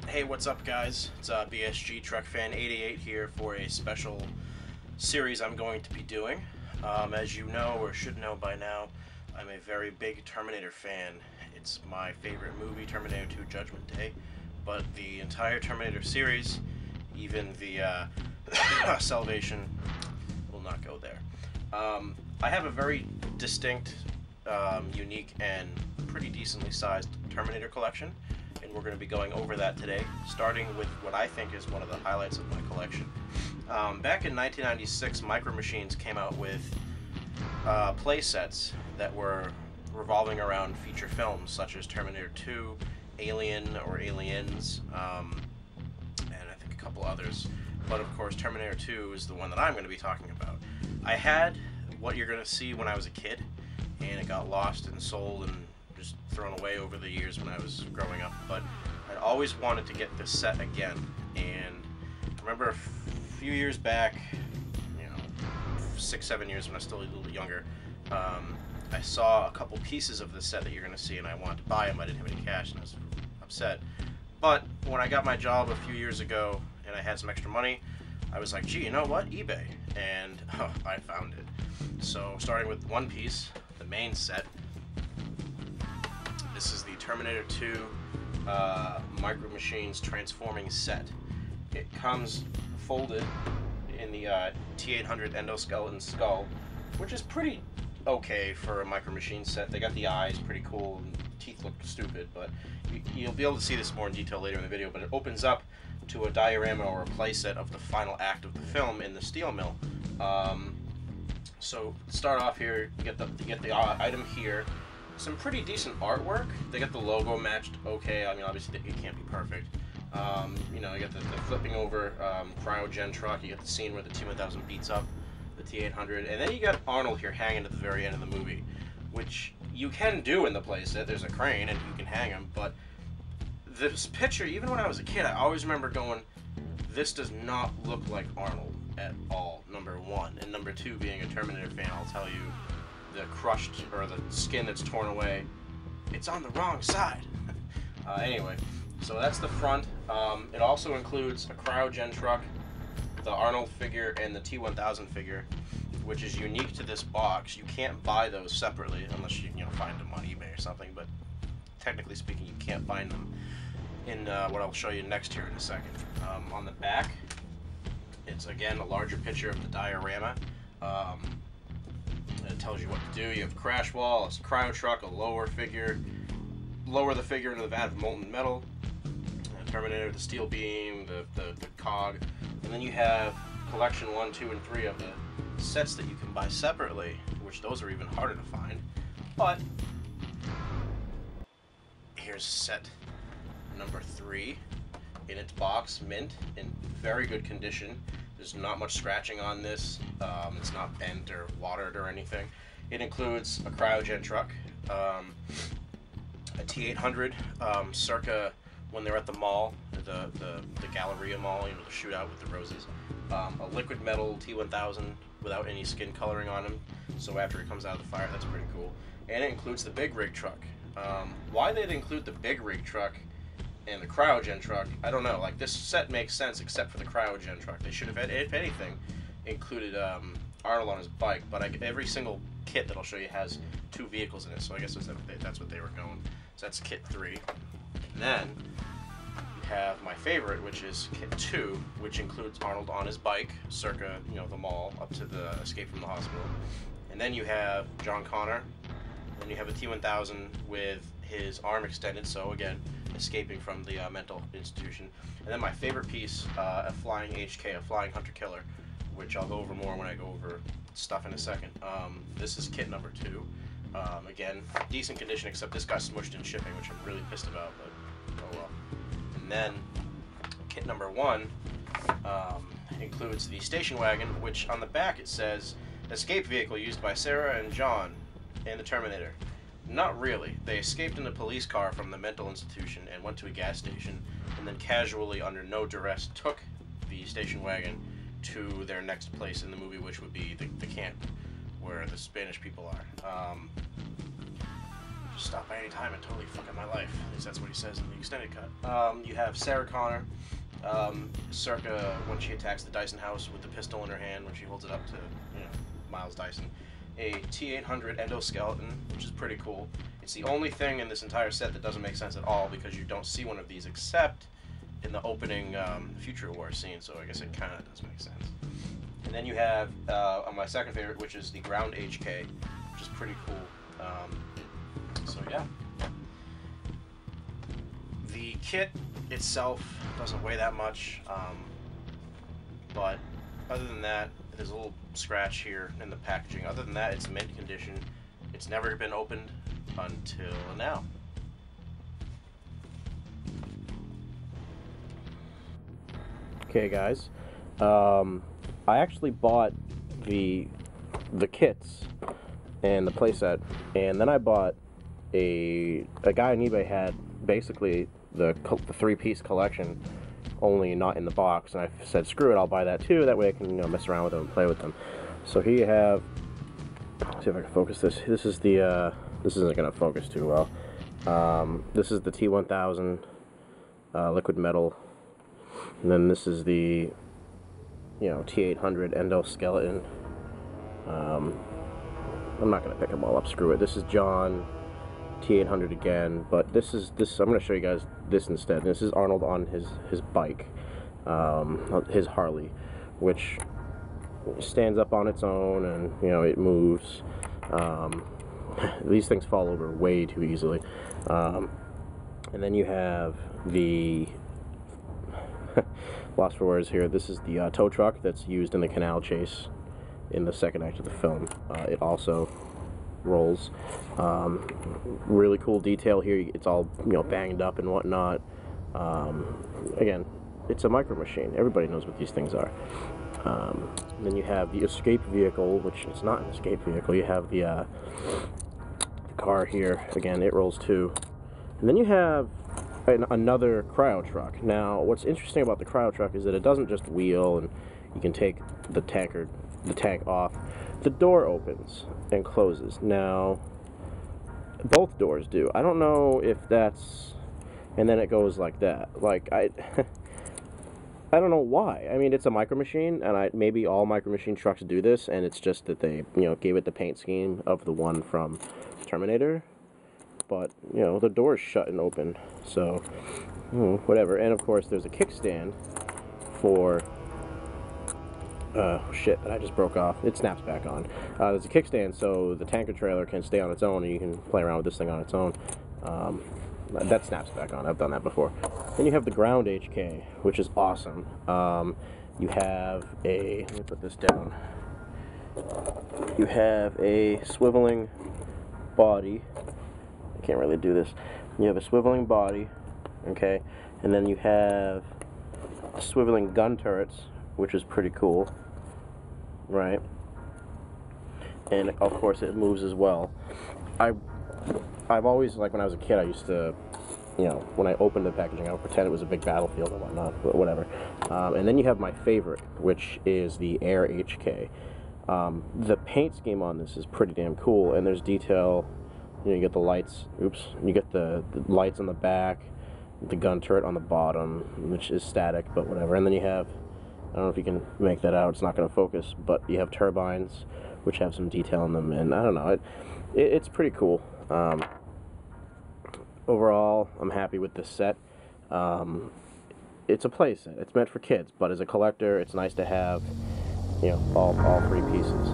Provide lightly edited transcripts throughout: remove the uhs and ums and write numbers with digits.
Hey, what's up, guys? It's BSG Truck Fan 88 here for a special series I'm going to be doing. As you know, or should know by now, I'm a very big Terminator fan. It's my favorite movie, Terminator 2 Judgment Day, but the entire Terminator series, even the Salvation, will not go there. I have a very distinct, unique, and pretty decently sized Terminator collection, and we're going to be going over that today, starting with what I think is one of the highlights of my collection. Back in 1996, Micro Machines came out with play sets that were revolving around feature films such as Terminator 2, Alien or Aliens, and I think a couple others. But of course, Terminator 2 is the one that I'm going to be talking about. I had what you're going to see when I was a kid, and it got lost and sold and just thrown away over the years when I was growing up, but I'd always wanted to get this set again. And I remember a few years back, 6-7 years when I was still a little younger, I saw a couple pieces of this set that you're going to see, and I wanted to buy them. I didn't have any cash, and I was upset. But when I got my job a few years ago and I had some extra money, I was like, gee, you know what, eBay, and I found it. So starting with one piece, the main set. This is the Terminator 2 Micro Machines Transforming set. It comes folded in the T800 endoskeleton skull, which is pretty okay for a Micro Machines set. They got the eyes pretty cool, and teeth look stupid, but you'll be able to see this more in detail later in the video. But it opens up to a diorama or a playset of the final act of the film in the steel mill. So to start off here, you get the item here. Some pretty decent artwork. They got the logo matched okay. I mean, obviously it can't be perfect. You get the flipping over cryogen truck. You get the scene where the T1000 beats up the T800, and then you got Arnold here hanging at the very end of the movie, which you can do in the playset. There's a crane and you can hang him, but this picture, even when I was a kid, I always remember going, this does not look like Arnold at all, number one. And number two, being a Terminator fan, I'll tell you, the crushed, or the skin that's torn away, it's on the wrong side. Anyway, so that's the front. It also includes a cryogen truck, the Arnold figure, and the T1000 figure, which is unique to this box. You can't buy those separately unless you find them on eBay or something, but technically speaking, you can't find them in what I'll show you next here in a second. On the back, it's again a larger picture of the diorama. It tells you what to do. You have a crash wall, a cryo truck, a lower the figure into the vat of molten metal, Terminator, the steel beam, the cog, and then you have collection 1, 2, and 3 of the sets that you can buy separately, which those are even harder to find. But here's set number 3 in its box, mint, in very good condition. There's not much scratching on this. It's not bent or watered or anything. It includes a cryogen truck, a T800, circa when they're at the mall, the Galleria Mall, the shootout with the roses. A liquid metal T1000 without any skin coloring on him, so after it comes out of the fire, that's pretty cool. And it includes the big rig truck. Why they'd include the big rig truck and the cryogen truck, I don't know. Like, this set makes sense except for the cryogen truck. They should have, if anything, included Arnold on his bike, but every single kit that I'll show you has 2 vehicles in it, so I guess that's what they were going. So that's kit 3. And then you have my favorite, which is kit 2, which includes Arnold on his bike, circa, the mall, up to the escape from the hospital. And then you have John Connor. Then you have a T1000 with his arm extended, so again, escaping from the mental institution. And then my favorite piece, a flying HK, a flying hunter killer, which I'll go over more when I go over stuff in a second. This is kit number 2. Again, decent condition, except this got smushed in shipping, which I'm really pissed about, but oh well. And then kit number 1 includes the station wagon, which on the back it says, escape vehicle used by Sarah and John and the Terminator. Not really. They escaped in a police car from the mental institution and went to a gas station, and then casually, under no duress, took the station wagon to their next place in the movie, which would be the camp where the Spanish people are. Just stop by any time and totally fuck up my life. At least that's what he says in the extended cut. You have Sarah Connor, circa when she attacks the Dyson house with the pistol in her hand when she holds it up to, you know, Miles Dyson. A T-800 endoskeleton, which is pretty cool. It's the only thing in this entire set that doesn't make sense at all because you don't see one of these except in the opening Future War scene, so I guess it kind of does make sense. And then you have my second favorite, which is the Ground HK, which is pretty cool. So yeah. The kit itself doesn't weigh that much, but other than that, there's a little scratch here in the packaging. Other than that, it's mint condition. It's never been opened until now. Okay, guys. I actually bought the kits and the playset, and then I bought a guy on eBay had basically the 3-piece collection, only not in the box, and I said screw it, I'll buy that too, that way I can, you know, mess around with them and play with them. So here you have, let's see if I can focus this. This is the this isn't gonna focus too well. This is the T1000 liquid metal, and then this is the, you know, T800 endoskeleton. I'm not gonna pick them all up, screw it. This is John, T800 again, but this I'm gonna show you guys this instead. This is Arnold on his bike, his Harley, which stands up on its own, and you know, it moves. These things fall over way too easily. And then you have the lost for words here. This is the tow truck that's used in the canal chase in the second act of the film. It also rolls. Really cool detail here. It's all, you know, banged up and whatnot. Again, it's a micro machine. Everybody knows what these things are. Then you have the escape vehicle, which is not an escape vehicle. You have the car here. Again, it rolls too. And then you have another cryo truck. Now, what's interesting about the cryo truck is that it doesn't just wheel and you can take the tank off. The door opens and closes. Now, both doors do. I don't know if that's, and then it goes like that. Like, I don't know why. I mean, it's a micro machine, and maybe all micro machine trucks do this, and it's just that they, you know, gave it the paint scheme of the one from Terminator. But, you know, the door is shut and open, so whatever. And of course, there's a kickstand for shit that I just broke off. It snaps back on. There's a kickstand so the tanker trailer can stay on its own, and you can play around with this thing on its own. That snaps back on. I've done that before. Then you have the Ground HK, which is awesome. You have a, let me put this down. You have a swiveling body. I can't really do this. You have a swiveling body, okay, and then you have swiveling gun turrets, which is pretty cool, right? And of course it moves as well. I've always, like when I was a kid, I used to, you know, when I opened the packaging, I would pretend it was a big battlefield and whatnot, but whatever. And then you have my favorite, which is the Air HK. The paint scheme on this is pretty damn cool, and there's detail. You know, you get the lights, you get the lights on the back, the gun turret on the bottom, which is static, but whatever. And then you have, I don't know if you can make that out, it's not going to focus, but you have turbines, which have some detail in them, and I don't know, it's pretty cool. Overall, I'm happy with this set. It's a play set, it's meant for kids, but as a collector, it's nice to have, you know, all 3 pieces.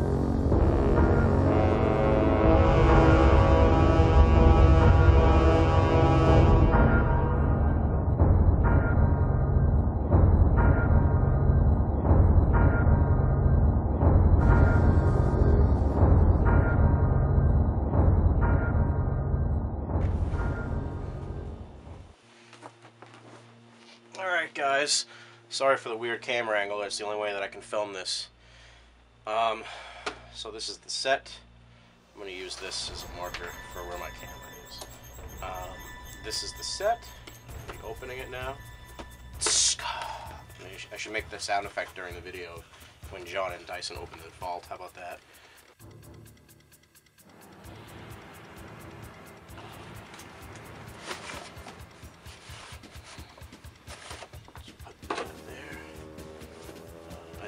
Alright guys, sorry for the weird camera angle, that's the only way that I can film this. So this is the set. I'm going to use this as a marker for where my camera is. This is the set. I'll be opening it now. I should make the sound effect during the video when John and Dyson open the vault. How about that?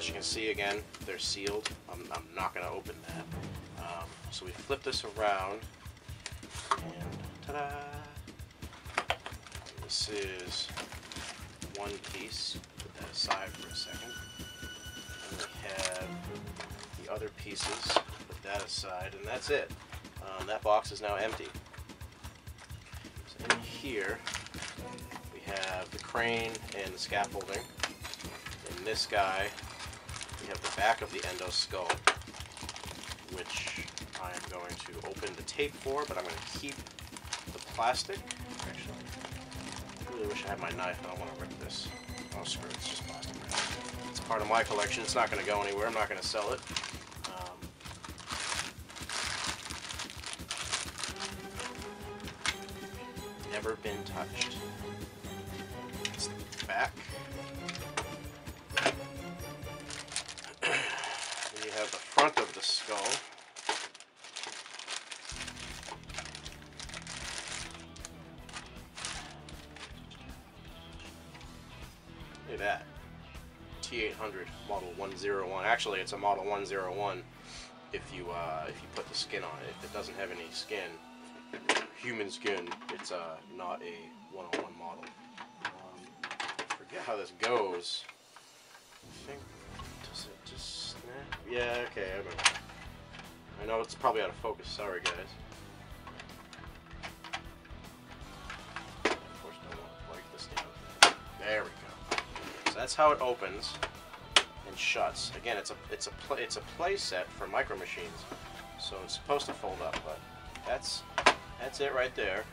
As you can see, again, they're sealed. I'm not going to open that. So we flip this around, and ta-da! This is one piece. Put that aside for a second. And we have the other pieces. Put that aside, and that's it. That box is now empty. So in here, we have the crane and the scaffolding. In this guy, we have the back of the endo skull, which I am going to open the tape for, but I'm going to keep the plastic. Actually, I really wish I had my knife. I don't want to rip this. Oh, screw it. It's just plastic. It's part of my collection. It's not going to go anywhere. I'm not going to sell it. Never been touched. That's the back. Then you have the front of the skull. Look at that. T800 Model 101. Actually, it's a Model 101 if you put the skin on it. If it doesn't have any skin, human skin, it's not a 101 model. Forget how this goes. I think, does it just snap? Yeah, okay, I remember. I know it's probably out of focus, sorry guys. Of course, don't want to break this down. There we go. So that's how it opens and shuts. Again, it's a play set for Micro Machines, so it's supposed to fold up, but that's it right there.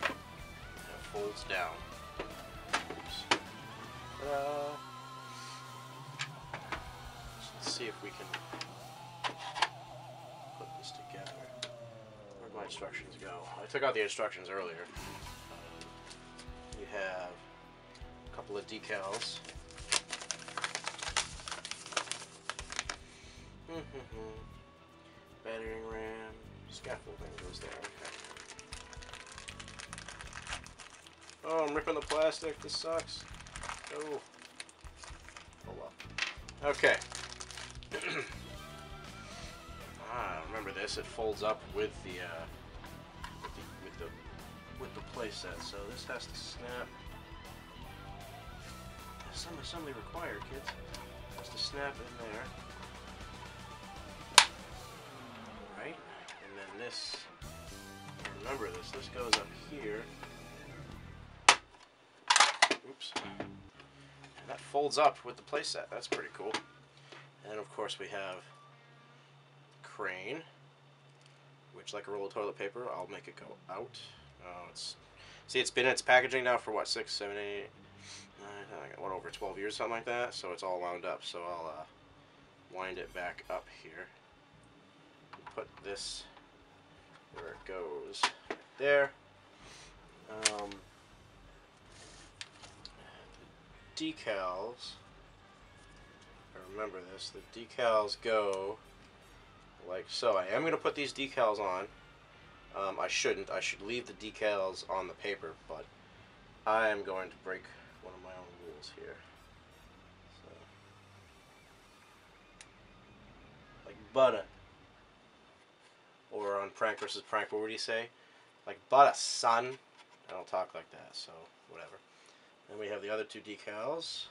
And it folds down. Oops. Let's see if we can put this together. Where'd my instructions go? I took out the instructions earlier. You have a couple of decals. Battering ram, scaffolding goes there. Okay. Oh, I'm ripping the plastic. This sucks. Oh. Oh well. Okay. Remember this? It folds up with the play set. So this has to snap. Some assembly required, kids. It has to snap in there. Right? And then this. Remember this. This goes up here. Oops. And that folds up with the playset. That's pretty cool. And of course we have crane, which, like a roll of toilet paper, I'll make it go out. It's been in its packaging now for what, 6, 7, 8, 9, what, over 12 years, something like that. So it's all wound up. So I'll wind it back up here. Put this where it goes, right there. Decals, I remember this, the decals go like so. I am going to put these decals on. I shouldn't. I should leave the decals on the paper, but I am going to break one of my own rules here. So, like butter. Or on Prank vs. Prank, what would he say? Like butter, son. I don't talk like that, so whatever. Then we have the other two decals.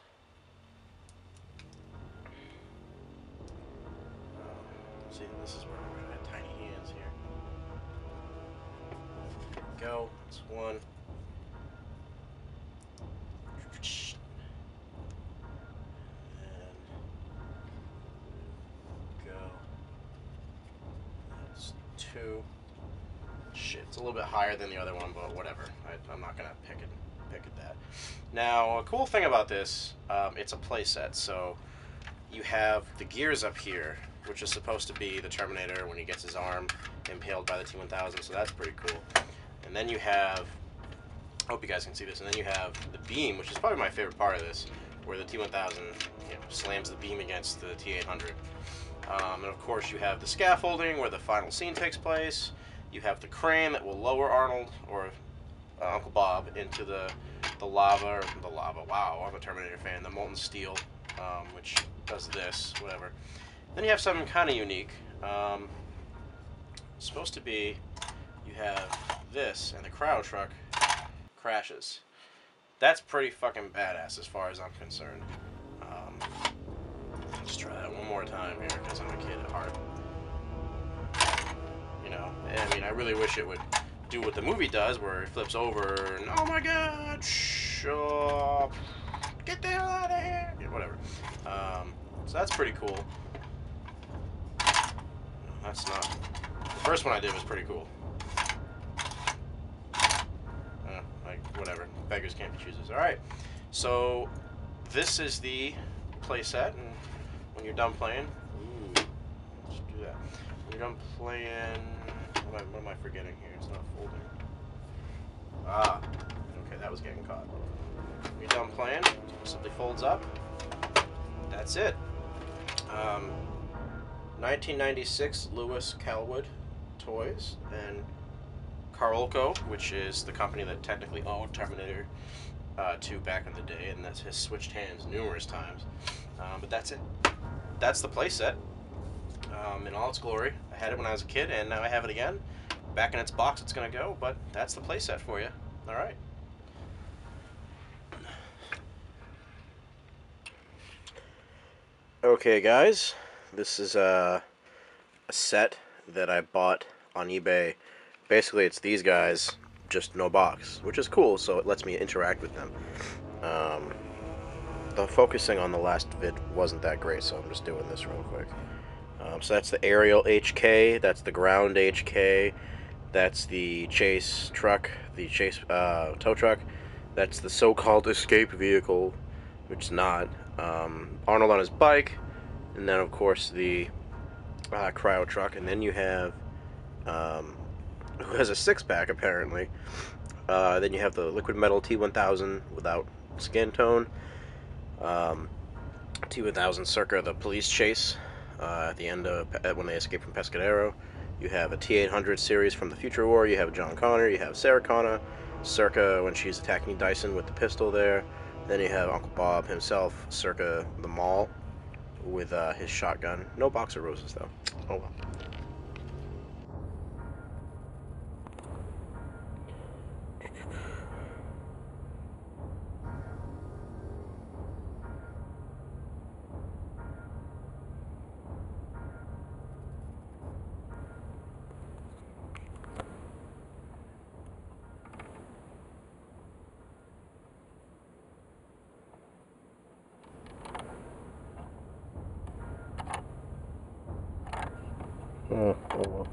See, this is where we're going to have tiny hands here. There we go. That's one. And go. That's two. Shit, it's a little bit higher than the other one, but whatever. I'm not going to pick at that. Now, a cool thing about this, it's a playset, so you have the gears up here, which is supposed to be the Terminator when he gets his arm impaled by the T-1000, so that's pretty cool. And then you have, I hope you guys can see this, and then you have the beam, which is probably my favorite part of this, where the T-1000 slams the beam against the T-800. And of course you have the scaffolding where the final scene takes place. You have the crane that will lower Arnold, or Uncle Bob, into the lava, wow, I'm a Terminator fan, the molten steel which does this, whatever. Then you have something kind of unique. It's supposed to be, you have this, and the cryo truck crashes. That's pretty fucking badass as far as I'm concerned. Let's try that one more time here, because I'm a kid at heart. You know, I mean, I really wish it would do what the movie does, where it flips over and, oh my god, get the hell out of here, yeah, whatever. So that's pretty cool. No, that's not. The first one I did was pretty cool. Like, whatever. Beggars can't be choosers. Alright, so this is the playset, and when you're done playing, let's do that. When you're done playing, what am I forgetting here? It's not folding. Okay, that was getting caught. When you're done playing, it simply folds up. That's it. 1996 Lewis Calwood Toys and Carolco, which is the company that technically owned Terminator 2 back in the day, and that has switched hands numerous times. But that's it. That's the playset in all its glory. I had it when I was a kid, and now I have it again. Back in its box, it's going to go, but that's the playset for you. All right. Okay, guys, this is a set that I bought on eBay. Basically, it's these guys, just no box, which is cool, so it lets me interact with them. The focusing on the last vid wasn't that great, so I'm just doing this real quick. So that's the aerial HK, that's the ground HK, that's the chase truck, the chase tow truck, that's the so-called escape vehicle, which is not. Arnold on his bike, and then of course the cryo truck, and then you have who has a six-pack apparently. Then you have the liquid metal T1000 without skin tone. T1000 circa the police chase at the end of when they escape from Pescadero. You have a T800 series from the Future War. You have John Connor. You have Sarah Connor circa when she's attacking Dyson with the pistol there. Then you have Uncle Bob himself circa the mall with his shotgun. No box of roses though. Oh well. Oh well.